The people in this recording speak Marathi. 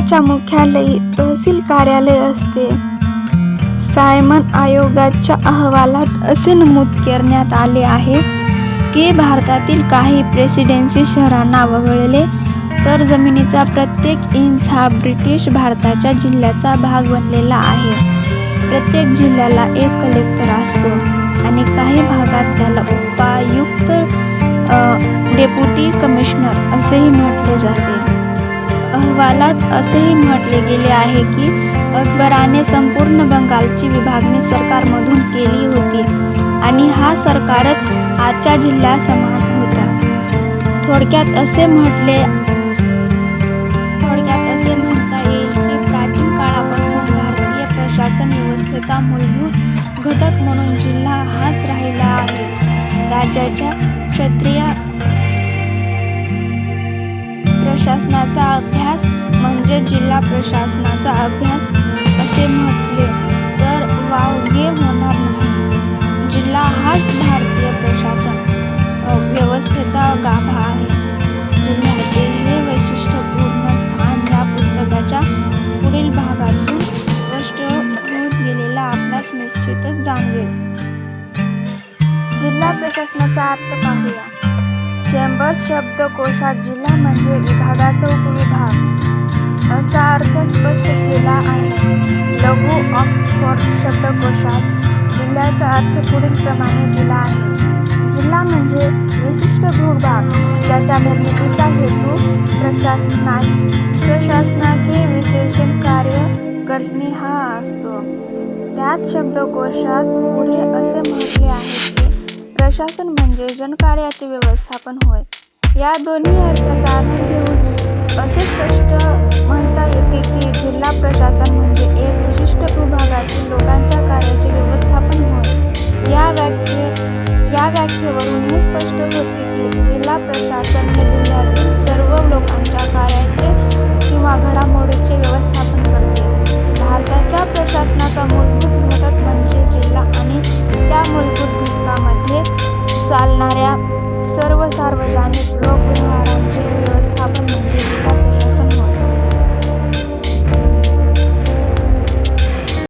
जिल्ह्याच्या मुख्यालयी तहसील कार्यालय असते. सायमन आयोगाच्या अहवालात असे नमूद करण्यात आले आहे की भारतातील काही प्रेसिडेन्सी शहरांना वगळले तर जमिनीचा प्रत्येक इंच हा ब्रिटिश भारताच्या जिल्ह्याचा भाग बनलेला आहे. प्रत्येक जिल्ह्याला एक कलेक्टर असतो आणि काही भागात त्याला उपायुक्त डेप्युटी कमिशनर असेही म्हटले जाते. अहवालात असेही म्हटले गेले आहे की अकबराने संपूर्ण बंगालची विभागणी सरकारमधून केली होती आणि हा सरकारच आजच्या जिल्ह्यासमान होता. थोडक्यात असे म्हणता येईल की प्राचीन काळापासून भारतीय प्रशासन व्यवस्थेचा मूलभूत घटक म्हणून जिल्हा हाच राहिला आहे. राज्याच्या क्षत्रिय प्रशासनाचा अभ्यास म्हणजे जिल्हा प्रशासनाचा अभ्यास असे म्हटले तर वावगे होणार नाही. जिल्हा हाच भारतीय प्रशासन व्यवस्थेचा गाभा आहे. जिल्ह्याचे हे वैशिष्ट्यपूर्ण स्थान या पुस्तकाच्या पुढील भागातून स्पष्ट होत गेलेला आपणास निश्चितच जाणवेल. जिल्हा प्रशासनाचा अर्थ पाहूया. चेंबर्स शब्दकोशात जिल्हा म्हणजे विभागाचा उपविभाग असा अर्थ स्पष्ट केला आहे. लघु ऑक्सफोर्ड शब्दकोशात जिल्ह्याचा अर्थ पुढील प्रमाणे दिला आहे. जिल्हा म्हणजे विशिष्ट भूभाग ज्याच्या निर्मितीचा हेतू प्रशासनाचे विशेषण कार्य करणे हा असतो. त्याच शब्दकोशात पुढे असे म्हटले आहे की प्रशासन म्हणजे जनकार्याचे व्यवस्थापन होय. या दोन्ही अर्थाचा आधार घेऊन असे स्पष्ट म्हणता येते की जिल्हा प्रशासन म्हणजे एक विशिष्ट भूभागातील लोकांच्या कार्याचे व्यवस्थापन होय. या व्याख्येवरून हे स्पष्ट होते की जिल्हा प्रशासन हे जिल्ह्यातील सर्व लोकांच्या कार्याचे किंवा घडामोडींचे व्यवस्थापन करते. भारताच्या प्रशासनाचा मूलभूत घटक म्हणजे जिल्हा आणि त्या मूलभूत घटकामध्ये चालणाऱ्या सर्व सार्वजनिक लोकव्यवहारांचे व्यवस्थापन म्हणजे जिल्हा